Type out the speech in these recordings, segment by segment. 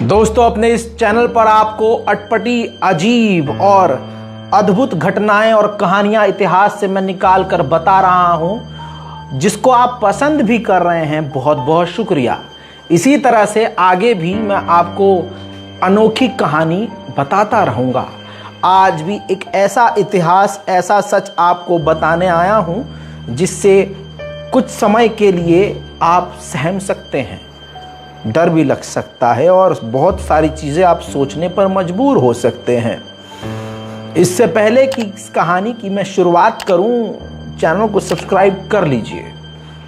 दोस्तों, अपने इस चैनल पर आपको अटपटी, अजीब और अद्भुत घटनाएं और कहानियां इतिहास से मैं निकाल कर बता रहा हूं, जिसको आप पसंद भी कर रहे हैं। बहुत बहुत शुक्रिया। इसी तरह से आगे भी मैं आपको अनोखी कहानी बताता रहूंगा। आज भी एक ऐसा इतिहास, ऐसा सच आपको बताने आया हूं जिससे कुछ समय के लिए आप सहम सकते हैं, डर भी लग सकता है और बहुत सारी चीज़ें आप सोचने पर मजबूर हो सकते हैं। इससे पहले कि इस कहानी की मैं शुरुआत करूं, चैनल को सब्सक्राइब कर लीजिए।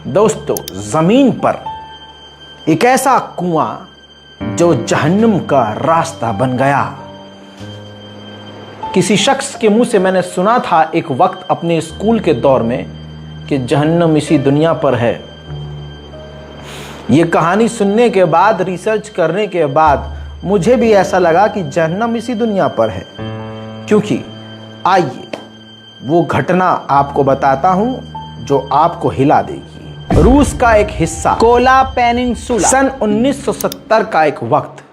दोस्तों, ज़मीन पर एक ऐसा कुआं जो जहन्नुम का रास्ता बन गया। किसी शख्स के मुंह से मैंने सुना था एक वक्त अपने स्कूल के दौर में कि जहन्नुम इसी दुनिया पर है। ये कहानी सुनने के बाद, रिसर्च करने के बाद मुझे भी ऐसा लगा कि जहन्नम इसी दुनिया पर है। क्योंकि आइए वो घटना आपको बताता हूं जो आपको हिला देगी। रूस का एक हिस्सा कोला पेनिनसुला, सन 1970 का एक वक्त।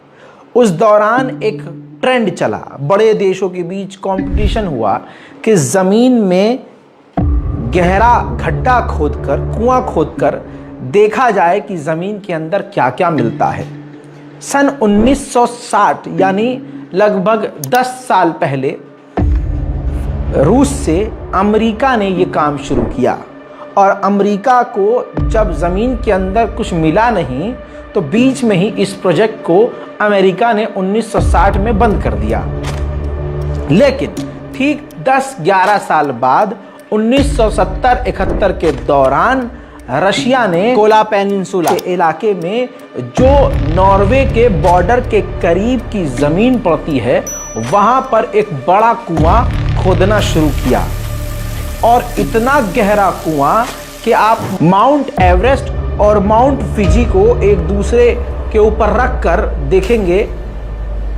उस दौरान एक ट्रेंड चला, बड़े देशों के बीच कंपटीशन हुआ कि जमीन में गहरा गड्ढा खोदकर, कुआं खोदकर देखा जाए कि जमीन के अंदर क्या क्या मिलता है। सन 1960 यानी लगभग 10 साल पहले रूस से अमेरिका ने ये काम शुरू किया। और अमेरिका को जब जमीन के अंदर कुछ मिला नहीं तो बीच में ही इस प्रोजेक्ट को अमेरिका ने 1960 में बंद कर दिया। लेकिन ठीक 10-11 साल बाद 1970-71 के दौरान रशिया ने कोला पेनिनसुला के इलाके में, जो नॉर्वे के बॉर्डर के करीब की जमीन पड़ती है, वहां पर एक बड़ा कुआं खोदना शुरू किया। और इतना गहरा कुआं कि आप माउंट एवरेस्ट और माउंट फिजी को एक दूसरे के ऊपर रखकर देखेंगे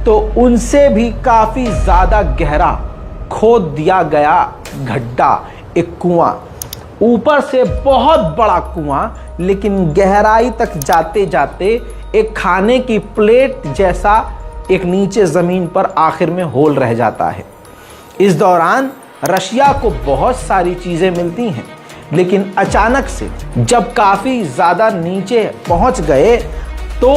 तो उनसे भी काफी ज्यादा गहरा खोद दिया गया गड्ढा, एक कुआं। ऊपर से बहुत बड़ा कुआं, लेकिन गहराई तक जाते जाते एक खाने की प्लेट जैसा एक नीचे जमीन पर आखिर में होल रह जाता है। इस दौरान रशिया को बहुत सारी चीजें मिलती हैं, लेकिन अचानक से जब काफी ज्यादा नीचे पहुंच गए तो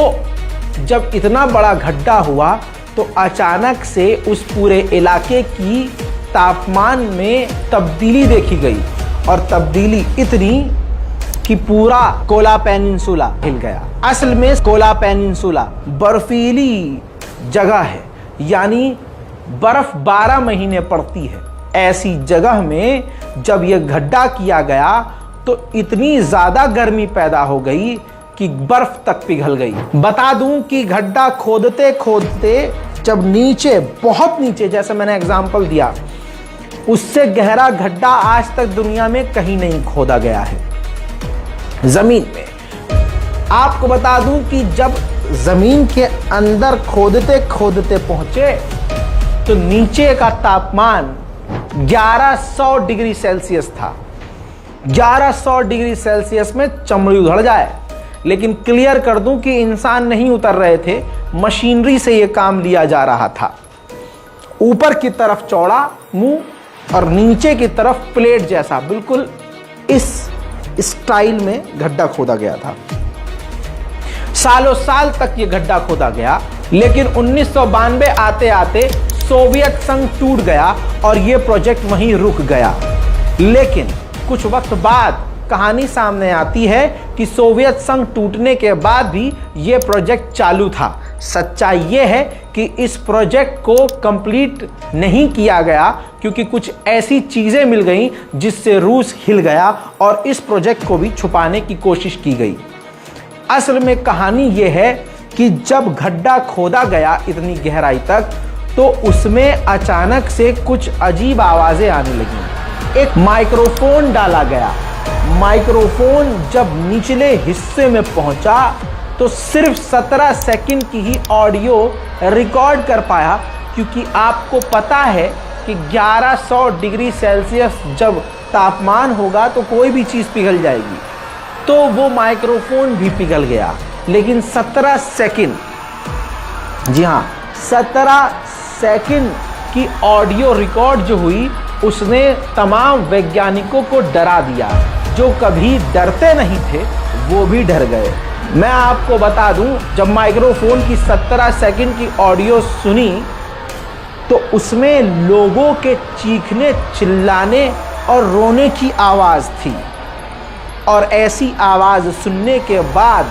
जब इतना बड़ा गड्ढा हुआ तो अचानक से उस पूरे इलाके की तापमान में तब्दीली देखी गई। और तब्दीली इतनी कि पूरा कोला पेनिनसुला हिल गया। असल में कोला पेनिनसुला बर्फीली जगह है, यानी बर्फ 12 महीने पड़ती है। ऐसी जगह में जब यह गड्ढा किया गया तो इतनी ज्यादा गर्मी पैदा हो गई कि बर्फ तक पिघल गई। बता दूं कि गड्ढा खोदते खोदते जब नीचे, बहुत नीचे, जैसे मैंने एग्जांपल दिया, उससे गहरा गड्ढा आज तक दुनिया में कहीं नहीं खोदा गया है जमीन में। आपको बता दूं कि जब जमीन के अंदर खोदते खोदते पहुंचे तो नीचे का तापमान 1100 डिग्री सेल्सियस था। 1100 डिग्री सेल्सियस में चमड़ी उधड़ जाए। लेकिन क्लियर कर दूं कि इंसान नहीं उतर रहे थे, मशीनरी से यह काम लिया जा रहा था। ऊपर की तरफ चौड़ा मुंह और नीचे की तरफ प्लेट जैसा, बिल्कुल इस स्टाइल में गड्ढा खोदा गया था। सालों साल तक ये गड्ढा खोदा गया, लेकिन 1992 आते आते सोवियत संघ टूट गया और ये प्रोजेक्ट वहीं रुक गया। लेकिन कुछ वक्त बाद कहानी सामने आती है कि सोवियत संघ टूटने के बाद भी ये प्रोजेक्ट चालू था। सच्चाई ये है कि इस प्रोजेक्ट को कंप्लीट नहीं किया गया क्योंकि कुछ ऐसी चीजें मिल गईं जिससे रूस हिल गया और इस प्रोजेक्ट को भी छुपाने की कोशिश की गई। असल में कहानी ये है कि जब गड्ढा खोदा गया इतनी गहराई तक तो उसमें अचानक से कुछ अजीब आवाजें आने लगीं। एक माइक्रोफोन डाला गया। माइक्रोफोन जब निचले हिस्से में पहुंचा तो सिर्फ 17 सेकंड की ही ऑडियो रिकॉर्ड कर पाया, क्योंकि आपको पता है कि 1100 डिग्री सेल्सियस जब तापमान होगा तो कोई भी चीज़ पिघल जाएगी। तो वो माइक्रोफोन भी पिघल गया, लेकिन 17 सेकंड जी हाँ, 17 सेकंड की ऑडियो रिकॉर्ड जो हुई उसने तमाम वैज्ञानिकों को डरा दिया। जो कभी डरते नहीं थे वो भी डर गए। मैं आपको बता दूं, जब माइक्रोफोन की 17 सेकंड की ऑडियो सुनी तो उसमें लोगों के चीखने, चिल्लाने और रोने की आवाज़ थी। और ऐसी आवाज़ सुनने के बाद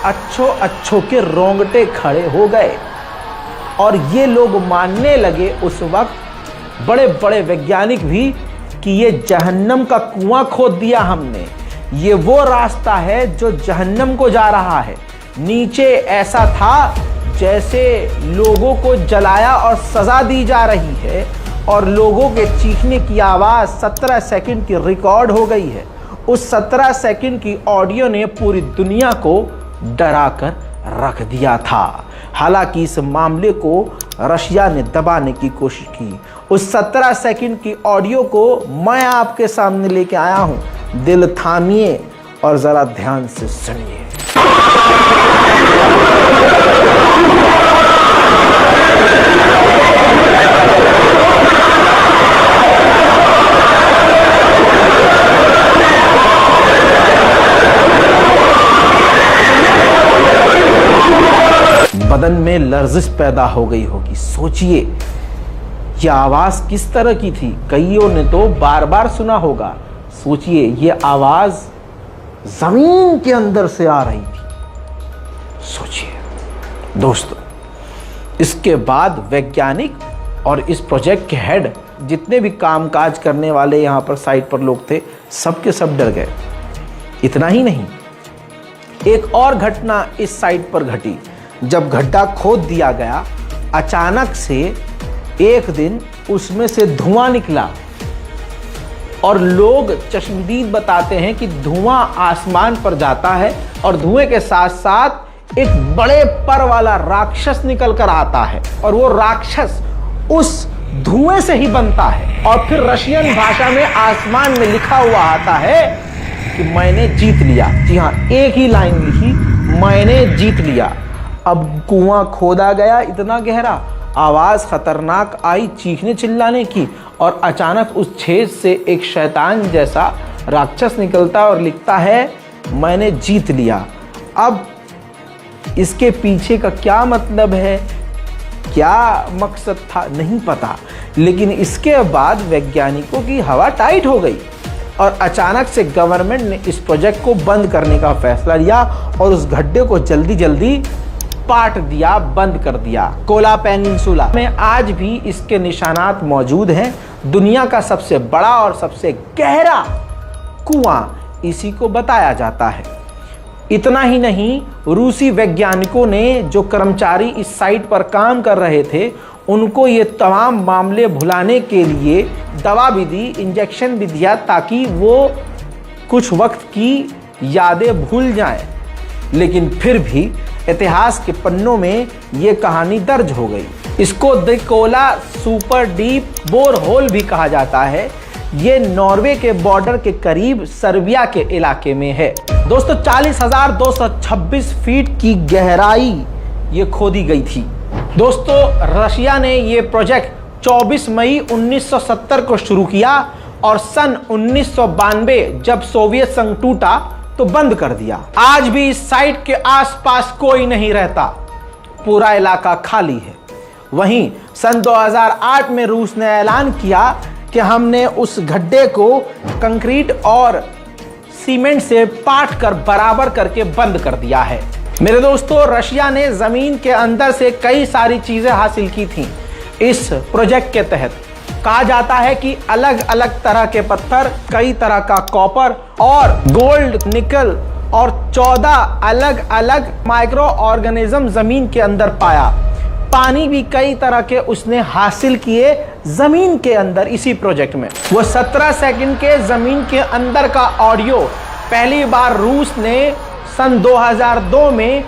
अच्छों के रोंगटे खड़े हो गए और ये लोग मानने लगे उस वक्त, बड़े बड़े वैज्ञानिक भी, कि ये जहन्नम का कुआं खोद दिया हमने। ये वो रास्ता है जो जहन्नम को जा रहा है। नीचे ऐसा था जैसे लोगों को जलाया और सजा दी जा रही है और लोगों के चीखने की आवाज़ 17 सेकंड की रिकॉर्ड हो गई है। उस 17 सेकंड की ऑडियो ने पूरी दुनिया को डरा कर रख दिया था। हालांकि इस मामले को रशिया ने दबाने की कोशिश की। उस 17 सेकंड की ऑडियो को मैं आपके सामने लेके आया हूं। दिल थामिए और जरा ध्यान से सुनिए। बदन में लर्जिश पैदा हो गई होगी। सोचिए यह आवाज किस तरह की थी। कईयों ने तो बार बार सुना होगा। सोचिए यह आवाज जमीन के अंदर से आ रही थी। सोचिए दोस्तों, इसके बाद वैज्ञानिक और इस प्रोजेक्ट के हेड, जितने भी कामकाज करने वाले यहाँ पर साइट पर लोग थे, सबके सब डर गए। इतना ही नहीं, एक और घटना इस साइट पर घटी। जब गड्ढा खोद दिया गया, अचानक से एक दिन उसमें से धुआं निकला और लोग चश्मदीद बताते हैं कि धुआं आसमान पर जाता है और धुएं के साथ साथ एक बड़े पर वाला राक्षस निकल कर आता है और वो राक्षस उस धुएं से ही बनता है। और फिर रशियन भाषा में आसमान में लिखा हुआ आता है कि मैंने जीत लिया। जी हाँ, एक ही लाइन लिखी, मैंने जीत लिया। अब कुआं खोदा गया इतना गहरा, आवाज़ खतरनाक आई चीखने चिल्लाने की, और अचानक उस छेद से एक शैतान जैसा राक्षस निकलता और लिखता है मैंने जीत लिया। अब इसके पीछे का क्या मतलब है, क्या मकसद था, नहीं पता। लेकिन इसके बाद वैज्ञानिकों की हवा टाइट हो गई और अचानक से गवर्नमेंट ने इस प्रोजेक्ट को बंद करने का फैसला लिया और उस गड्ढे को जल्दी जल्दी पाट दिया, बंद कर दिया। कोला पेनिनसुला में आज भी इसके निशानात मौजूद हैं। दुनिया का सबसे बड़ा और सबसे गहरा कुआं इसी को बताया जाता है। इतना ही नहीं, रूसी वैज्ञानिकों ने, जो कर्मचारी इस साइट पर काम कर रहे थे, उनको ये तमाम मामले भुलाने के लिए दवा भी दी, इंजेक्शन भी दिया, ताकि वो कुछ वक्त की यादें भूल जाएं। लेकिन फिर भी इतिहास के पन्नों में ये कहानी दर्ज हो गई। इसको the Kola super deep bore hole भी कहा जाता है। ये नॉर्वे के बॉर्डर के करीब सर्बिया के इलाके में है। दोस्तों, 40,226 फीट की गहराई ये खोदी गई थी। दोस्तों, रशिया ने ये प्रोजेक्ट 24 मई 1970 को शुरू किया और सन 1992 जब सोवियत संघ टूटा तो बंद कर दिया। आज भी इस साइट के आसपास कोई नहीं रहता, पूरा इलाका खाली है। वहीं सन 2008 में रूस ने ऐलान किया कि हमने उस गड्ढे को कंक्रीट और सीमेंट से पाट कर बराबर करके बंद कर दिया है। मेरे दोस्तों, रशिया ने जमीन के अंदर से कई सारी चीजें हासिल की थी इस प्रोजेक्ट के तहत। कहा जाता है कि अलग अलग तरह के पत्थर, कई तरह का कॉपर और गोल्ड, निकल और 14 अलग अलग माइक्रो ऑर्गेनिज्म जमीन के अंदर पाया। पानी भी कई तरह के उसने हासिल किए जमीन के अंदर इसी प्रोजेक्ट में। वो 17 सेकंड के जमीन के अंदर का ऑडियो पहली बार रूस ने सन 2002 में